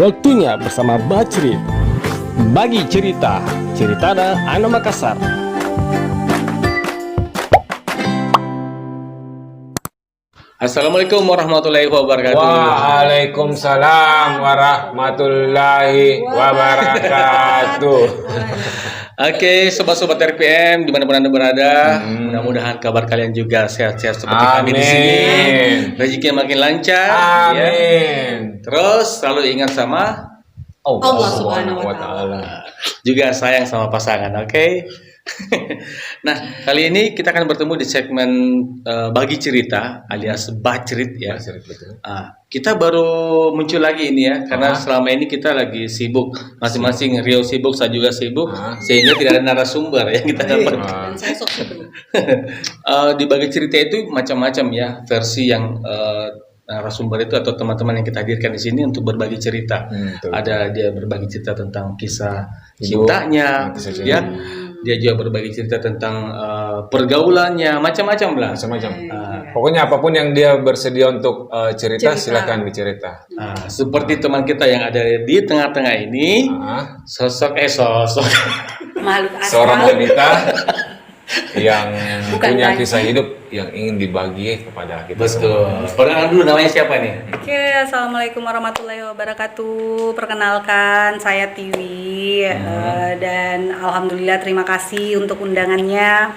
Waktunya bersama Bacrit. Bagi cerita, Ceritana Ana Makassar. Assalamualaikum warahmatullahi wabarakatuh. Waalaikumsalam warahmatullahi wabarakatuh. Oke, sobat-sobat RPM dimanapun Anda berada, mudah-mudahan kabar kalian juga sehat-sehat seperti kami di sini. Rezekinya makin lancar. Amin. Ya. Terus selalu ingat sama Allah Subhanahu wa taala. Juga sayang sama pasangan, oke? Nah, kali ini kita akan bertemu di segmen Bagi Cerita alias Bacrit ya. Kita baru muncul lagi ini ya, karena selama ini kita lagi sibuk, masing-masing Rio sibuk, saya juga sibuk, sehingga tidak ada narasumber yang kita dapat. Dan saya sok sibuk. Di Bagi Cerita itu macam-macam ya versi yang narasumber itu atau teman-teman yang kita hadirkan di sini untuk berbagi cerita. Ada dia berbagi cerita tentang kisah cintanya, ya. Dia juga berbagi cerita tentang pergaulannya, macam-macam lah. Macam-macam. Pokoknya apapun yang dia bersedia untuk cerita, silakan dicerita. Seperti teman kita yang ada di tengah-tengah ini, sosok Makhluk astral. Seorang wanita yang Bukan punya lagi. kisah hidup yang ingin dibagi kepada kita. Betul. Perkenalkan dulu namanya siapa nih? Oke, assalamualaikum warahmatullahi wabarakatuh. Perkenalkan, saya Tiwi dan alhamdulillah terima kasih untuk undangannya.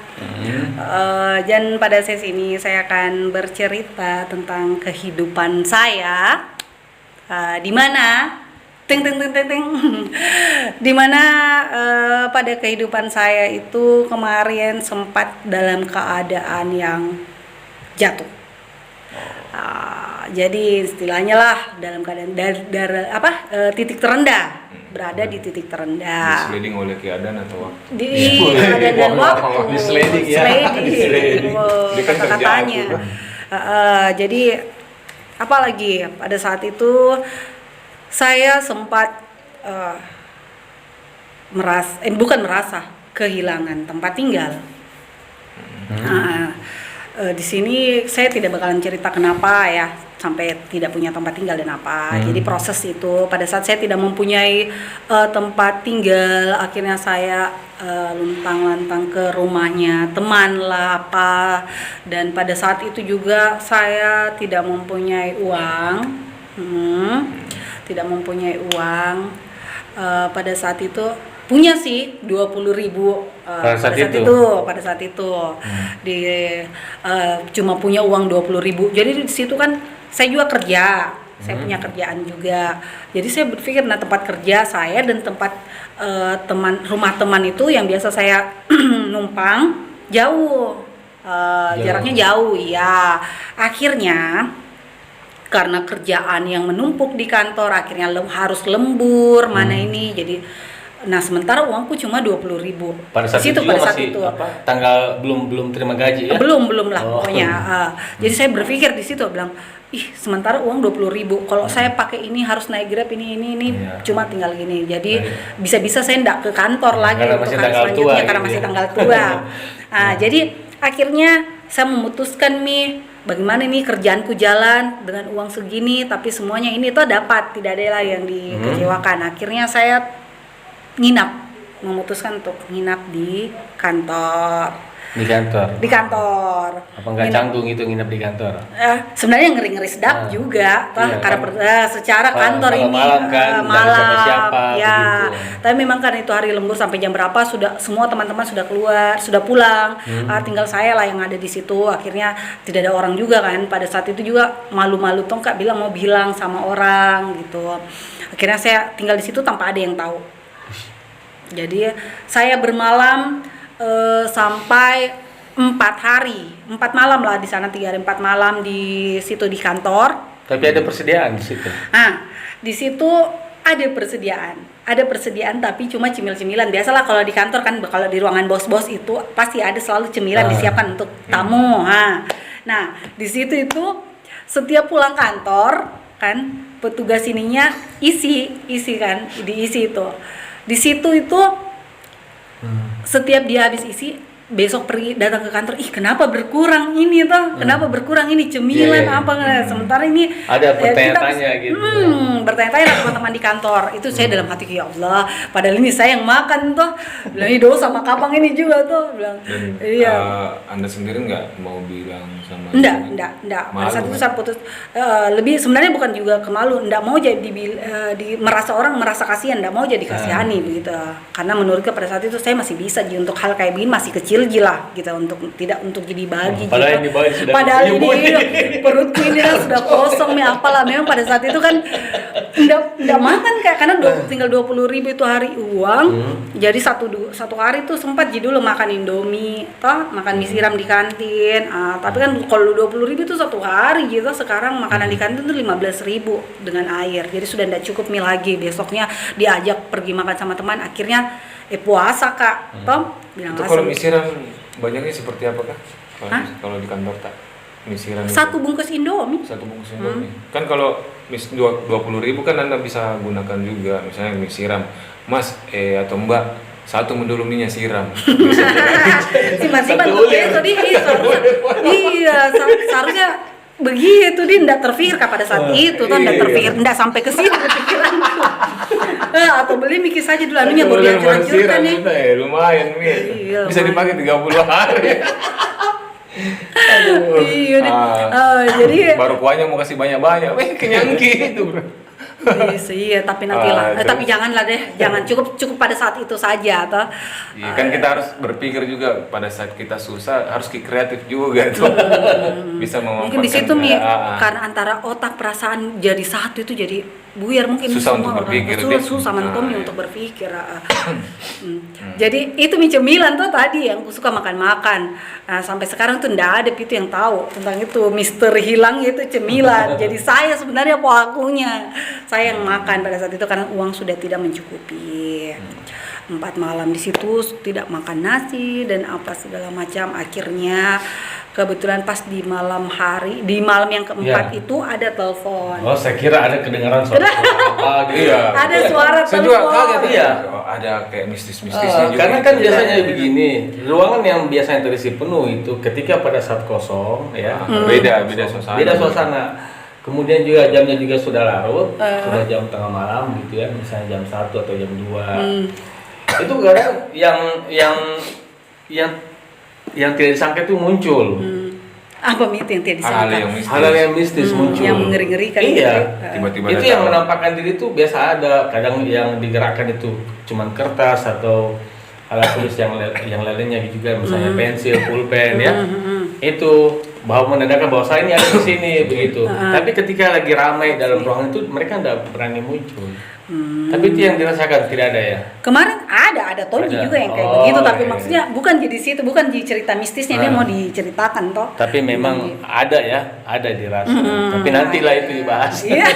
Dan pada sesi ini saya akan bercerita tentang kehidupan saya, di mana di mana pada kehidupan saya itu kemarin sempat dalam keadaan yang jatuh. Jadi istilahnya lah dalam keadaan titik terendah, berada di titik terendah. Diseliding oleh keadaan atau waktu? Di keadaan dan waktu. Di-sliding ya. Sliding. Dia kan Kata-katanya. Jadi apalagi pada saat itu saya sempat kehilangan tempat tinggal. Di sini saya tidak bakalan cerita kenapa ya sampai tidak punya tempat tinggal dan apa. Jadi proses itu pada saat saya tidak mempunyai tempat tinggal, akhirnya saya luntang-lantang ke rumahnya teman lah apa. Dan pada saat itu juga saya tidak mempunyai uang. Pada saat itu punya sih 20.000 pada saat itu cuma punya uang 20.000. Jadi di situ kan saya juga kerja, saya punya kerjaan juga. Jadi saya berpikir tempat kerja saya dan tempat rumah teman itu yang biasa saya numpang jauh. Jaraknya jauh ya. Akhirnya karena kerjaan yang menumpuk di kantor, akhirnya harus lembur ini. Jadi sementara uangku cuma 20.000. Pada saat itu tanggal belum terima gaji ya? Belum lah pokoknya. Jadi saya berpikir di situ bilang, sementara uang 20.000. Kalau saya pakai ini harus naik Grab ini cuma tinggal gini. Jadi bisa-bisa saya enggak ke kantor lagi karena masih tanggal tua. Jadi akhirnya saya memutuskan bagaimana nih kerjaanku jalan dengan uang segini, tapi semuanya ini dapat, tidak ada yang dikecewakan. Akhirnya saya memutuskan untuk nginap di kantor. Di kantor. Apa nggak canggung itu nginap di kantor? Sebenarnya ngeri-ngeri sedap juga, karena secara kantor ini malam siapa ya. Begitu. Tapi memang kan itu hari lembur sampai jam berapa sudah semua teman-teman sudah keluar, sudah pulang. Tinggal saya lah yang ada di situ. Akhirnya tidak ada orang juga kan. Pada saat itu juga malu-malu Kak bilang mau bilang sama orang gitu. Akhirnya saya tinggal di situ tanpa ada yang tahu. Jadi saya bermalam sampai 4 malam lah di sana, 3 hari 4 malam di situ di kantor. Tapi ada persediaan di situ. Di situ ada persediaan tapi cuma cemil-cemilan. Biasalah kalau di kantor kan, kalau di ruangan bos-bos itu pasti ada selalu cemilan disiapkan untuk tamu. Nah, di situ itu setiap pulang kantor kan petugas ininya isi kan, diisi itu. Di situ itu setiap dia habis isi besok pergi datang ke kantor, ih kenapa berkurang ini toh, kenapa berkurang ini cemilan apa sementara ini Ada bertanya-tanya gitu. Bertanya-tanya lah teman-teman di kantor. Itu saya dalam hati, ya Allah, padahal ini saya yang makan toh. Bilang ini dosa sama kapang ini juga toh, bilang. Dan Iya. Anda sendiri nggak mau bilang sama Enggak. Pada Malu, saat itu kan? saya putus, lebih sebenarnya bukan juga kemalu, enggak mau jadi merasa orang merasa kasihan, enggak mau jadi kasihani begitu. Karena menurutku pada saat itu saya masih bisa Ji, untuk hal kayak begini masih kecil Ji lah gitu, untuk tidak untuk jadi bagi Padahal gitu. ini bagi sudah Padahal ini menyebut. perutku ini kan sudah kosong nih apalah, memang pada saat itu kan enggak makan kayak, karena tinggal 20.000 itu hari uang. Jadi satu hari tuh sempat Ji dulu makan Indomie, toh makan mie siram di kantin. Tapi kan kalau 20.000 itu satu hari gitu. Sekarang makanan di kantin tuh 15.000 dengan air. Jadi sudah tidak cukup mie lagi. Besoknya diajak pergi makan sama teman. Akhirnya puasa Kak. Tom bilang Itu kalau mie siram banyaknya seperti apa Kak? Kalau di kantor tak mie siram itu? satu bungkus Indomie. Satu bungkus Indomie. Kan kalau 20.000 kan Anda bisa gunakan juga, misalnya mie siram. Mas atau Mbak, satu dulu minyak siram. Simpan-simpan tuh itu dia seharusnya begitu dia tidak terpikir pada saat itu tuh, tidak terpikir, tidak sampai ke sini pikiranku. Atau beli mikir saja dulu anunya baru dihancur-hancurkan nih. Lumayan mie. Iya, Bisa dipakai 30 hari. Iya deh. Jadi Baru kuahnya mau kasih banyak-banyak. Kenyang gitu, Bro. iya, tapi nanti lah. Tapi janganlah deh, jangan cukup pada saat itu saja atau. Iya kan kita harus berpikir juga pada saat kita susah harus kreatif juga tuh. Bisa memanfaatkan. Mungkin di situ Mi, karena antara otak perasaan jadi satu itu jadi buyar mungkin Susah semua untuk berpikir, orang. Dek. Susah mentomnya untuk berpikir. Jadi itu mie cemilan tuh tadi yang aku suka makan-makan. Nah, sampai sekarang tuh ndak ada itu yang tahu tentang itu misteri hilang itu cemilan. Jadi saya sebenarnya pelakunya. Saya yang makan pada saat itu karena uang sudah tidak mencukupi. 4 malam di situ tidak makan nasi dan apa segala macam. Akhirnya kebetulan pas di malam yang keempat itu ada telepon. Oh, saya kira ada kedengaran suara apa gitu. Iya. Ada suara Saya juga telepon. kaget Iya. Ada kayak mistis-mistisnya juga. Karena kan gitu. biasanya begini, ruangan yang biasanya terisi penuh itu ketika pada saat kosong ya, beda suasana. beda suasana. Kemudian juga jamnya juga sudah larut, sudah jam tengah malam gitu ya, misalnya jam 1 atau jam 2. Itu kadang yang tidak disangka itu muncul. Apa itu yang tidak disangka? Hal-hal yang mistis muncul. Yang mengeri-ngerikan Iya. gitu. Tiba-tiba Itu ada yang tahu. menampakkan diri itu biasa ada. Kadang yang digerakkan itu cuman kertas atau alat tulis yang lainnya juga, misalnya pensil, pulpen ya. Itu bahwa menandakan bahwa saya ini ada di sini begitu. Tapi ketika lagi ramai dalam ruangan itu mereka tidak berani muncul. Tapi itu yang dirasakan tidak ada ya. Kemarin ada Tonji Ada. juga yang kayak Oh, begitu, tapi iya. maksudnya bukan jadi situ, bukan di cerita mistisnya dia mau diceritakan toh. Tapi memang ada ya, ada dirasa. Tapi nantilah itu dibahas. Iya,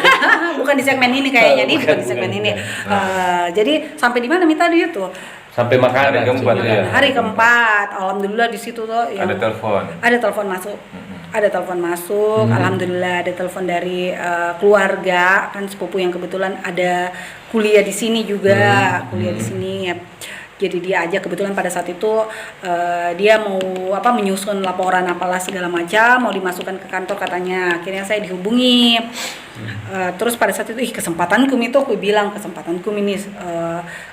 bukan di segmen ini kayaknya, Bukan, bukan di segmen bukan, ini. bukan. Jadi sampai di mana Mi tadi itu? Sampai makanan Hari keempat, cuma. ya. Hari keempat, alhamdulillah di situ tuh Ada telepon. Ada telepon masuk. Ada telepon masuk, alhamdulillah ada telepon dari keluarga, kan sepupu yang kebetulan ada kuliah di sini juga, kuliah di sini. Jadi dia aja kebetulan pada saat itu dia mau menyusun laporan apalah segala macam, mau dimasukkan ke kantor katanya. Akhirnya saya dihubungi. Terus pada saat itu kesempatanku itu aku bilang kesempatanku ini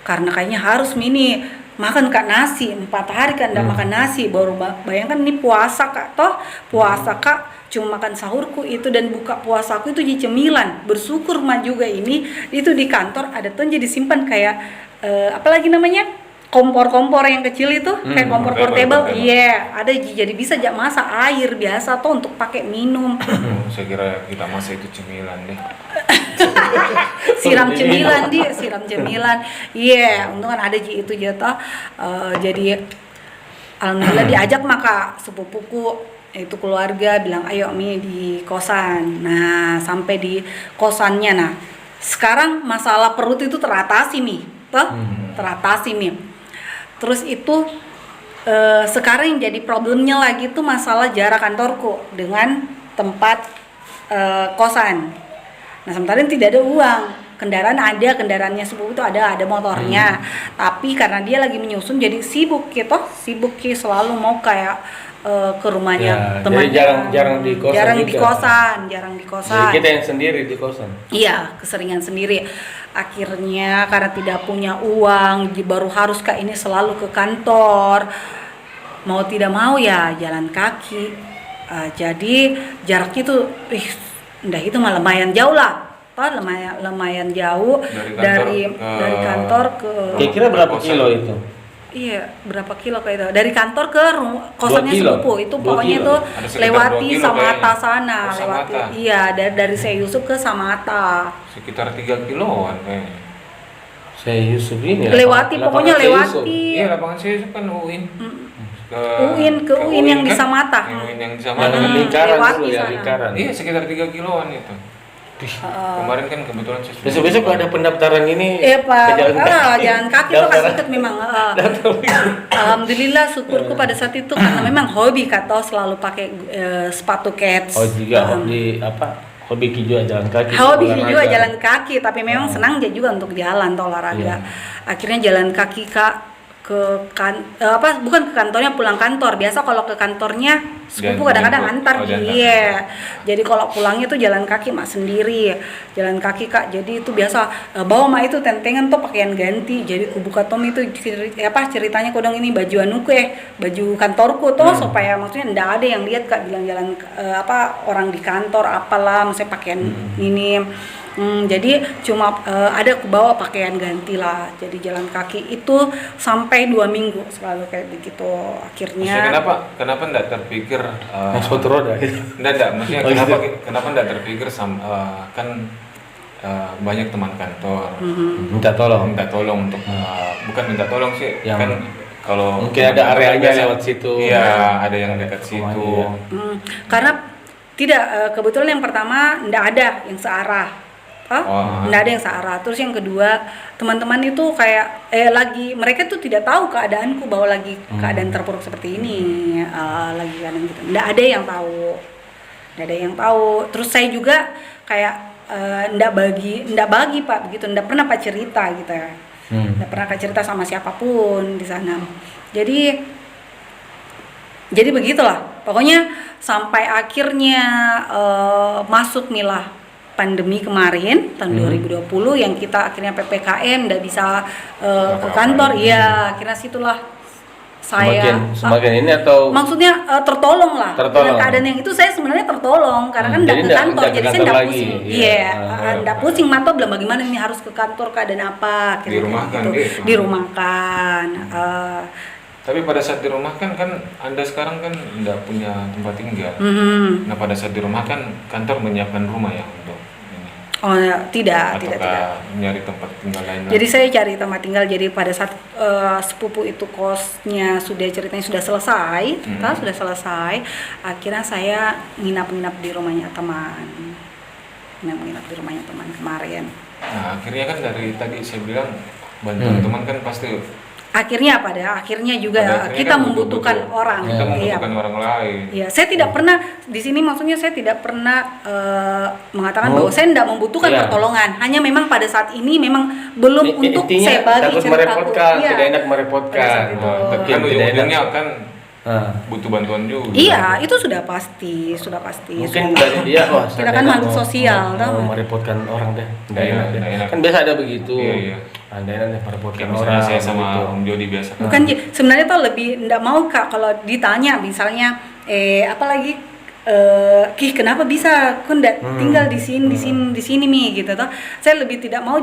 karena kayaknya harus ini makan Kak nasi 4 hari kan enggak makan nasi, baru bayangkan ini puasa Kak, toh puasa Kak cuma makan sahurku itu dan buka puasaku itu di cemilan. Bersyukur mah juga ini itu di kantor ada tuh jadi simpan kayak apalagi namanya kompor-kompor yang kecil itu kayak kompor portable. Iya, ada jadi bisa masak air biasa tuh untuk pakai minum. Saya kira kita masak itu cemilan deh. siram cemilan. Iya, untung kan ada itu jatah. Jadi alhamdulillah diajak maka sepupuku itu keluarga bilang ayo Mi di kosan. Nah, sampai di kosannya sekarang masalah perut itu teratasi Mi. Teratasi Mi. Terus itu sekarang yang jadi problemnya lagi tuh masalah jarak kantorku dengan tempat kosan. Nah, sementara tidak ada uang. kendaraannya sepupu itu ada motornya, tapi karena dia lagi menyusun jadi sibuk gitu, selalu mau kayak ke rumahnya Ya, temannya. jadi jarang di kosan jarang juga. di kosan, jarang di Jadi kosan. kita yang sendiri di kosan. Iya, keseringan sendiri. Akhirnya karena tidak punya uang, baru harus Kak ini selalu ke kantor. Mau tidak mau ya jalan kaki. Jadi jaraknya tuh, ndah itu mah lumayan jauh lah. Lumayan jauh Dari dari kantor ke. Kira-kira berapa kilo itu? Iya, berapa kilo kayak itu? Dari kantor ke kosannya 2 kilo? sepupu itu 2 pokoknya kilo? tuh Ada sekitar lewati 2 kilo Samata kayaknya. sana, Oh, lewati. Samata. Iya, dari Syekh Yusuf ke Samata. Sekitar 3 kiloan kayaknya. Saya Yusuf ini. Lewati, lapangan pokoknya Syekh Yusuf. lewati. Iya, lapangan saya itu kan UIN. Ke UIN yang di kan? Samata. Yang UIN yang di Yang Samata. lingkaran lewati dulu ya, sana. lingkaran. Iya, sekitar 3 kiloan itu. Kemarin kan kebetulan saya sudah- Besok-besok kalau ada pendaftaran ini Iya Pak, ke jalan kaki tuh Daftar. kasih ikut memang. Alhamdulillah syukurku pada saat itu karena memang hobi kata selalu pakai sepatu kets. Oh juga hobi apa? Hobi juga jalan kaki. Hobi olahraga. juga jalan kaki, tapi memang senang dia juga untuk jalan atau olahraga. Akhirnya jalan kaki Kak bukan ke kantornya, pulang kantor. Biasa kalau ke kantornya sepupu kadang-kadang antar dia. Jadi kalau pulangnya tuh jalan kaki mak sendiri. Jalan kaki Kak. Jadi itu biasa bawa mak itu tentengan tuh pakaian ganti. Jadi ku buka tom itu ceritanya kodong ini baju baju kantorku tuh supaya maksudnya ndak ada yang lihat Kak bilang jalan orang di kantor apalah maksudnya pakaian ini. Jadi cuma ada aku bawa pakaian ganti lah. Jadi jalan kaki itu sampai 2 minggu selalu kayak begitu. Maksudnya Akhirnya kenapa enggak terpikir Naik sepatu roda. enggak maksudnya Oh, gitu. kenapa enggak terpikir kan banyak teman kantor Minta tolong. minta tolong untuk bukan minta tolong sih Yang kan kalau mungkin ada areanya biasa- lewat situ. iya ada yang dekat situ Rumahnya. karena tidak kebetulan yang pertama ndak ada yang searah. Nggak ada yang searah. Terus yang kedua teman-teman itu kayak mereka tuh tidak tahu keadaanku bahwa lagi keadaan terpuruk seperti ini, lagi keadaan gitu. Nggak ada yang tahu. Terus saya juga kayak nggak bagi Pak begitu, nggak pernah Pak cerita gitu ya. Nggak pernah Pak cerita sama siapapun di sana. Jadi begitulah. Pokoknya sampai akhirnya masuk milah pandemi kemarin tahun 2020 yang kita akhirnya PPKM nggak bisa ke kantor. Iya, akhirnya situlah saya semakin ini atau maksudnya tertolong lah. Tertolong. Dengan keadaan yang itu saya sebenarnya tertolong karena kan nggak jadi ke kantor, nggak ke jadi saya kantor nggak lagi. pusing. Iya. Iya, nggak pusing mata belum bagaimana ini harus ke kantor keadaan apa. Akhirnya Dirumahkan gitu. gitu. Dirumahkan. tapi pada saat dirumahkan kan anda sekarang kan enggak punya tempat tinggal nah pada saat dirumahkan kantor menyiapkan rumah ya untuk ini Oh ya, tidak. ataukah nyari tempat tinggal lain Jadi saya cari tempat tinggal. Jadi pada saat sepupu itu kosnya ceritanya sudah selesai, sudah selesai. Akhirnya saya nginap di rumahnya teman. Nginap di rumahnya teman kemarin. nah akhirnya kan dari tadi saya bilang bantuan teman kan pasti Akhirnya akhirnya juga pada akhirnya kita kan membutuhkan butuh- orang. kita Iya. membutuhkan orang lain Iya, saya tidak pernah di sini maksudnya saya tidak pernah mengatakan bahwa saya tidak membutuhkan Iya. pertolongan. Hanya memang pada saat ini memang belum untuk Intinya saya bagi takut ceritaku. merepotkan, Iya. tidak enak Pada merepotkan. saat itu. Nah, tapi kan Tidak ujung-ujungnya enak. kan Ah. butuh bantuan juga Iya, itu sudah pasti. Mungkin dari dia Kita kan makhluk sosial, tahu mau nggak? merepotkan orang deh. Nggak Iya, enak deh. nggak enak. Kan biasa ada begitu. Iya. Nggak enak deh merepotkan kayak misalnya orang. saya sama gitu. Om Jody biasa kan Bukan sebenarnya tuh lebih ndak mau Kak kalau ditanya misalnya apalagi kenapa bisa aku ndak tinggal di sini Mi gitu toh. Saya lebih tidak mau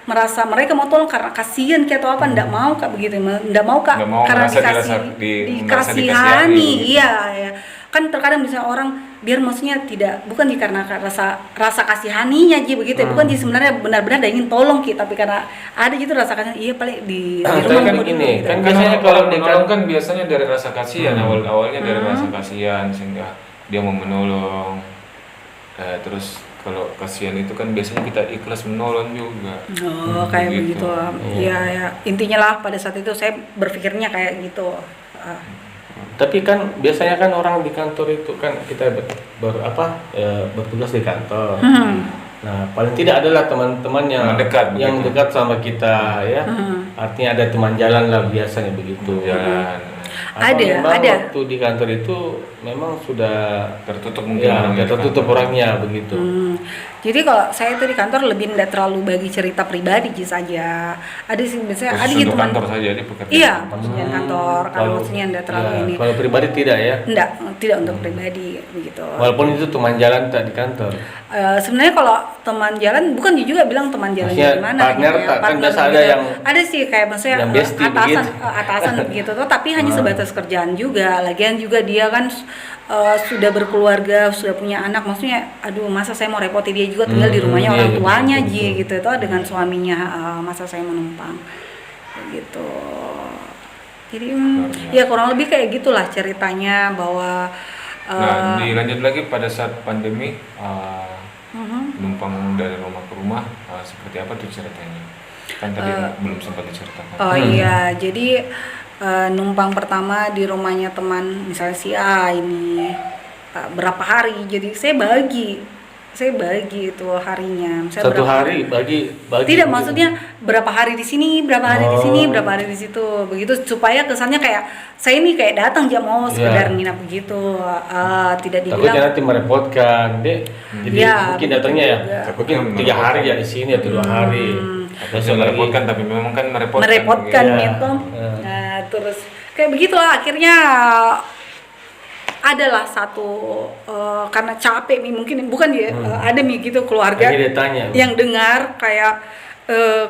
merasa mereka mau tolong karena kasihan kayak atau apa ndak mau Kak begitu. Ndak mau Kak Nggak mau karena merasa merasa dikasihani. dikasihani. Iya ya. Kan terkadang misalnya orang biar maksudnya bukan karena rasa kasihaninya aja begitu ya. Bukan sebenarnya benar-benar ingin tolong kita tapi karena ada gitu rasa kasihan iya paling di Tapi rumah kan aku gini, gitu. kan kan biasanya kalau kalau menolong kan biasanya dari rasa kasihan awalnya dari Hmm. rasa kasihan sehingga dia mau menolong terus kalau kasihan itu kan biasanya kita ikhlas menolong juga Oh, kayak Gitu. begitu. Iya, ya. Intinya lah pada saat itu saya berpikirnya kayak gitu. Tapi kan biasanya kan orang di kantor itu kan kita bertugas di kantor. Nah, paling tidak adalah teman-teman yang Teman dekat yang begitu. dekat sama kita ya. Artinya ada teman jalan lah biasanya begitu. Jalan Apa Ada, memang ada. waktu di kantor itu memang sudah tertutup mungkin ya orangnya di tertutup kantor. orangnya begitu. Jadi kalau saya itu di kantor lebih tidak terlalu bagi cerita pribadi saja. Ada sih biasanya ada Khusus gitu untuk teman. kantor saja di pekerjaan. Iya, pekerjaan kantor. Kalau maksudnya tidak terlalu ya, ini. kalau pribadi tidak ya. Tidak untuk pribadi begitu. Walaupun itu teman jalan tak di kantor. Sebenarnya kalau teman jalan bukan juga bilang teman jalan Maksudnya dari mana partner gitu ya. tak, kan biasa ada begitu. yang ada sih kayak maksudnya yang bestie atasan begitu. atasan begitu tuh tapi hanya sebatas kerjaan juga. Lagian juga dia kan sudah berkeluarga, sudah punya anak, maksudnya aduh masa saya mau repoti dia juga tinggal di rumahnya iya, orang betul, tuanya betul, Ji betul. gitu itu dengan suaminya masa saya menumpang gitu. Jadi ya kurang lebih kayak gitulah ceritanya bahwa Nah, dilanjut lagi pada saat pandemi mhm. numpang dari rumah ke rumah seperti apa tuh ceritanya? Kan tadi belum sempat diceritakan. Oh iya, jadi numpang pertama di rumahnya teman, misalnya si A ini berapa hari, jadi saya bagi itu harinya. Misalnya Satu berapa- hari bagi Tidak, gitu. maksudnya berapa hari di sini, berapa hari di sini, berapa hari di situ, begitu supaya kesannya kayak saya ini kayak datang aja mau sekedar Iya. nginap begitu, tidak Takutnya dibilang. nanti merepotkan, dek. Jadi Ya, mungkin betul datangnya ya, juga. mungkin 3 hari ya di sini atau 2 hari. Bisa merepotkan tapi memang kan merepotkan. Merepotkan Iya. gitu. Iya. Nah, terus kayak begitulah akhirnya adalah satu karena capek Mi, mungkin bukan dia ada Mi gitu keluarga Akhirnya dia tanya. yang dengar kayak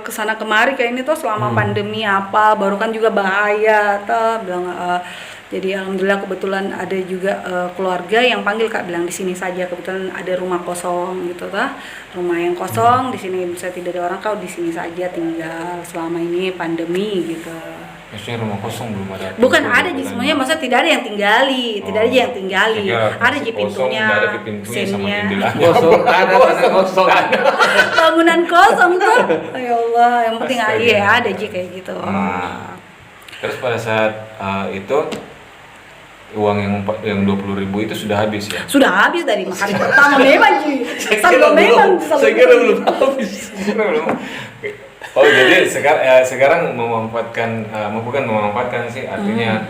kesana kemari kayak ini tuh selama pandemi apa baru kan juga bahaya tuh bilang jadi alhamdulillah kebetulan ada juga keluarga yang panggil Kak bilang di sini saja kebetulan ada rumah kosong gitu tah rumah yang kosong di sini bisa tidak ada orang kau di sini saja tinggal selama ini pandemi gitu. Maksudnya rumah kosong belum ada. Bukan pintu, ada bukan. Ji, semuanya maksudnya tidak ada yang tinggali, tidak ada yang tinggali. Saya kira Ada Ji kosong, pintunya, nggak ada pintunya sama sinnya. jendelanya. Kosong, ada kosong. Bangunan kosong tuh. Ya Allah, yang penting Astaga. iya ada Ji kayak gitu. Terus pada saat itu uang yang 20.000 itu sudah habis ya? Sudah habis dari hari pertama memang Ji. Memang Saya kira belum habis. Oh jadi sekarang memanfaatkan bukan memanfaatkan sih artinya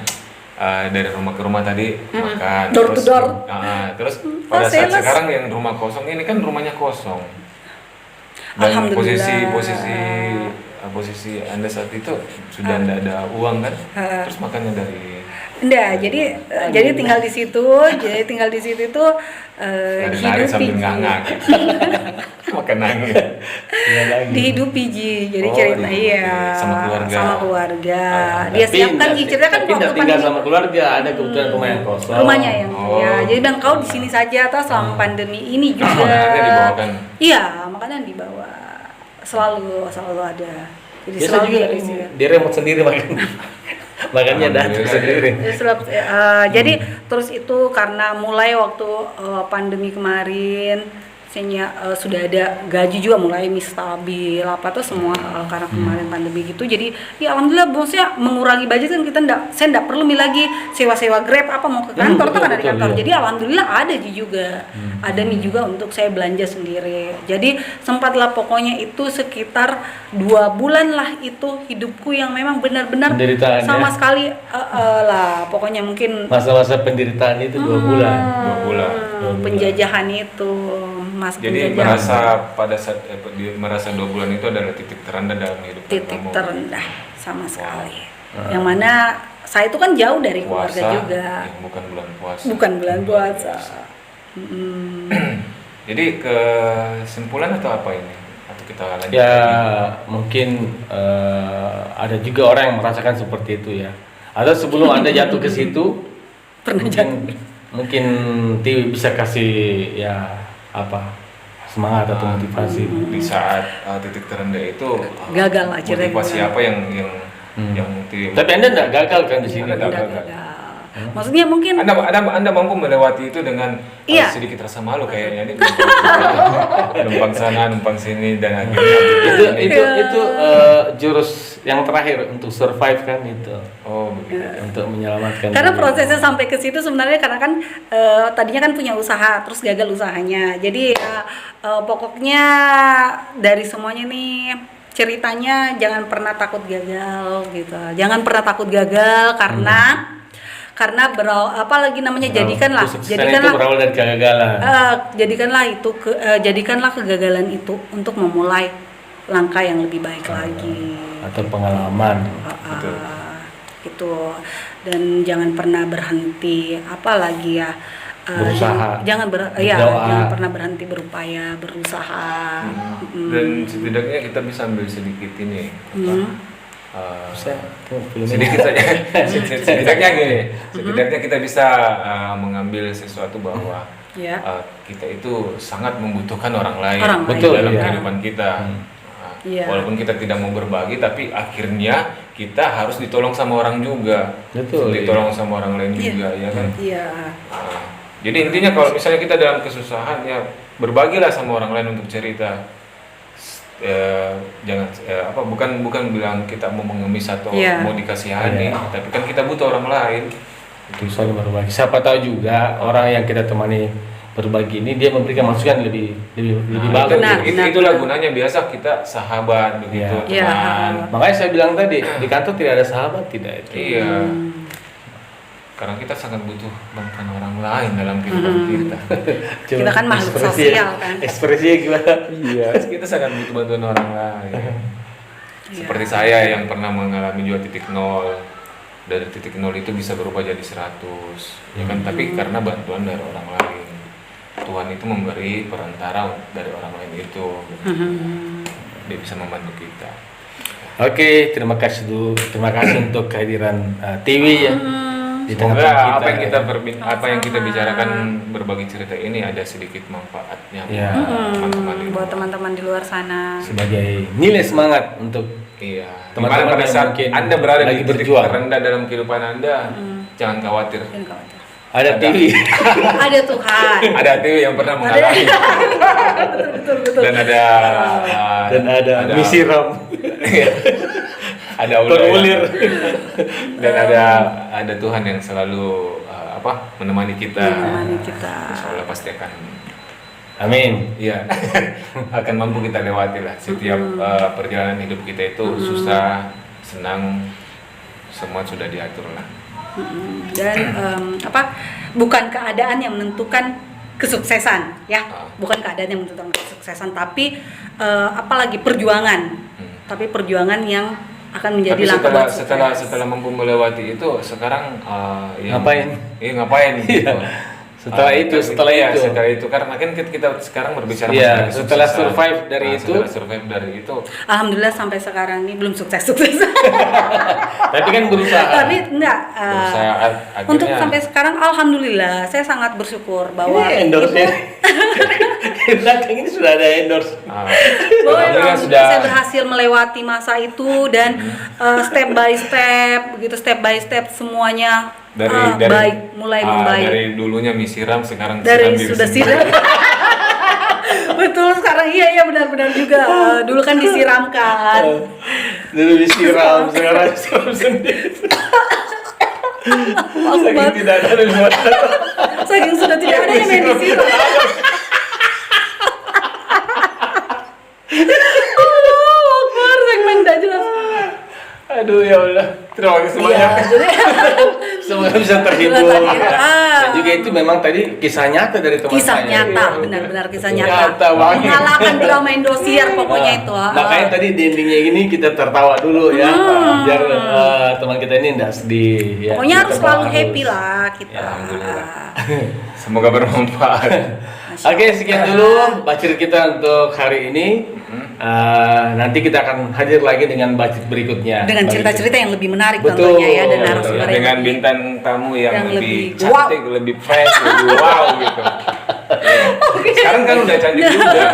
dari rumah ke rumah tadi makan Door to door. terus pada saat sales. sekarang yang rumah kosong ini kan rumahnya kosong dan Alhamdulillah. posisi Anda saat itu sudah tidak ada uang kan terus makannya dari Enggak, jadi tinggal di situ, tuh lari-lari sambil hidupi Ji. nganga gitu. Makan nangis. Dihidupi Ji. Jadi Oh, cerita dihidupi. iya Sama keluarga. Sama keluarga. Tapi Dia siapkan Ji, cerita kan tapi tidak waktu tinggal pandemi. sama keluarga, ada kebetulan rumah yang kosong. Rumahnya yang Oh. ya jadi bilang kau di sini saja atau selama pandemi ini juga Makanannya dibawakan. iya makanan dibawa selalu ada jadi Biasa selalu juga ada ini, sih. dia remote sendiri makan. Makannya datang Alhamdulillah. sendiri. Jadi terus itu karena mulai waktu pandemi kemarin sudah ada gaji juga mulai stabil apa tuh semua karena kemarin pandemi gitu jadi ya alhamdulillah bosnya mengurangi budget kan saya enggak perlu lagi sewa-sewa Grab apa mau ke kantor tuh kan ada di betul, kantor iya. jadi alhamdulillah ada juga ada nih juga untuk saya belanja sendiri jadi sempatlah pokoknya itu sekitar 2 bulan lah itu hidupku yang memang benar-benar Penderitaan, sama ya? sekali lah pokoknya mungkin Masa-masa penderitaan itu 2 bulan. 2 bulan. penjajahan itu mas Jadi penjajahan merasa pada saat merasa 2 bulan itu adalah titik terendah dalam hidup titik kamu. terendah sama sekali yang mana saya itu kan jauh dari keluarga Puasa, juga ya, bukan bulan puasa. bukan bulan puasa Jadi kesimpulan atau apa ini? Atau kita lanjut Ya lagi? mungkin ada juga orang yang merasakan seperti itu ya. Atau sebelum Anda jatuh ke situ, Pernah mungkin Tiwi bisa kasih ya apa semangat atau motivasi. Di saat titik terendah itu Gagal akhirnya motivasi gagal. apa yang Hmm. yang Tapi Anda enggak gagal kan di sini? Anda Udah gagal. gagal. Maksudnya mungkin Anda mampu melewati itu dengan Iya. sedikit rasa malu kayaknya ini numpang sana, numpang sini dan akhirnya itu jurus yang terakhir untuk survive kan itu. oh begitu. Untuk menyelamatkan. karena diri. prosesnya sampai ke situ sebenarnya karena kan tadinya kan punya usaha terus gagal usahanya. Jadi pokoknya dari semuanya nih ceritanya jangan pernah takut gagal gitu. Jangan pernah takut gagal karena apalagi namanya jadikanlah Kesuksesan itu berawal dari kegagalan. jadikanlah kegagalan itu untuk memulai langkah yang lebih baik lagi. Atau pengalaman. Gitu. Dan jangan pernah berhenti apalagi ya Berusaha. jangan pernah berhenti berupaya berusaha. Dan setidaknya kita bisa ambil sedikit ini Bisa tuh film ini. sedikit saja setidaknya gini, setidaknya kita bisa mengambil sesuatu bahwa Ya. kita itu sangat membutuhkan orang lain Orang lain. Betul, dalam iya. kehidupan kita. Iya. Walaupun kita tidak mau berbagi, tapi akhirnya kita harus ditolong sama orang juga. Betul, Ditolong sama orang lain juga, ya kan? Iya. Nah, jadi intinya kalau misalnya kita dalam kesusahan, ya berbagilah sama orang lain untuk cerita. Jangan bukan bilang kita mau mengemis atau Iya. mau dikasihani, tapi kan kita butuh orang lain. Itu saling berbagi. Siapa tahu juga orang yang kita temani berbagi ini dia memberikan masukan lebih Nah, bagus. Benar. itulah gunanya biasa kita sahabat begitu, Iya. teman. Makanya saya bilang tadi di kantor tidak ada sahabat tidak itu. Iya. Karena kita sangat butuh bantuan orang lain dalam kehidupan kita. Kita kan makhluk ekspresi- sosial kan. Ekspresinya gimana? Iya, kita sangat butuh bantuan orang lain. Seperti saya yang pernah mengalami juga titik nol. Dari titik nol itu bisa berubah jadi 100, ya kan? Tapi karena bantuan dari orang lain. Tuhan itu memberi perantara dari orang lain itu. Dia bisa membantu kita. Oke, terima kasih dulu. Terima kasih untuk kehadiran Tiwi ya di Semoga tengah-tengah apa yang kita bicarakan berbagi cerita ini ada sedikit manfaatnya Ya. buat teman-teman di Buat rumah. teman-teman di luar sana. sebagai nilai semangat untuk Iya. Teman-teman Pada yang saat mungkin Anda berada lagi di titik berjuang. terendah dalam kehidupan Anda, jangan khawatir. Jangan khawatir. ada Tiwi. Ada Tuhan. Ada Tiwi yang pernah mengalami Betul. dan ada Dan ada misi ram. ada Allah Bergulir. dan ada Tuhan yang selalu menemani kita. Menemani kita. Insya Allah pasti akan Amin. iya akan mampu kita lewati lah setiap perjalanan hidup kita itu susah, senang, semua sudah diatur lah. Dan bukan keadaan yang menentukan kesuksesan ya, bukan keadaan yang menentukan kesuksesan, tapi apalagi perjuangan, tapi perjuangan yang akan menjadi Tapi langkah buat sukses. setelah mampu melewati itu sekarang Ngapain? Ngapain gitu. Setelah itu karena kan kita sekarang berbicara Iya, mengenai setelah kesuksesan. survive dari itu. Setelah survive dari itu Alhamdulillah sampai sekarang ini belum sukses. Tapi kan berusaha. Tapi enggak. berusaha akhirnya Untuk sampai sekarang alhamdulillah saya sangat bersyukur bahwa Ini endorse-nya. Di belakang ini sudah ada endorse. bahwa alhamdulillah saya sudah berhasil melewati masa itu dan step by step semuanya baik, mulai membaik. dari dulunya misi ram sekarang Dari siram diri sudah sendiri. siram. Betul, sekarang iya benar-benar juga. Dulu kan disiramkan. Dulu disiram, sekarang siram sendiri. Saking tidak ada di luar. Saking sudah tidak ada yang main disiram. Allahu Akbar, segmen tidak jelas. Aduh ya Allah. Terima kasih banyak. Semoga bisa terhibur. Dan juga itu memang tadi kisah nyata dari teman Kisah saya. nyata, benar-benar kisah Nyata nyata. banget. Mengalahkan drama Indosiar pokoknya itu. Makanya tadi di endingnya gini kita tertawa dulu ya, biar teman kita ini tidak sedih. Ya. Pokoknya harus Kita selalu bagus. happy lah kita. Ya, alhamdulillah. Semoga bermanfaat. Oke, sekian dulu bacir kita untuk hari ini. Nanti kita akan hadir lagi dengan bacir berikutnya. Dengan cerita-cerita yang lebih menarik Betul. tentunya ya dan narasumber yang Dengan lebih- bintang tamu yang lebih lebih cantik, lebih fresh, lebih wow gitu. Sekarang kan udah cantik juga.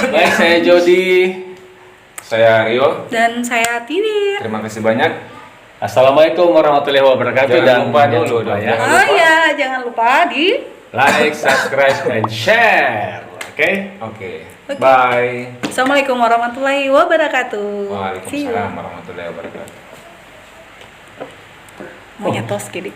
Baik, saya Jody. Saya Rio. dan saya Tiwi. Terima kasih banyak. Assalamualaikum warahmatullahi wabarakatuh. Jangan lupa jangan dulu lupa dong. ya. Oh ya, jangan lupa di Like, subscribe, and share. Oke? Oke. Bye. Assalamualaikum warahmatullahi wabarakatuh. See you. Waalaikumsalam warahmatullahi wabarakatuh. Mau nyetos gini.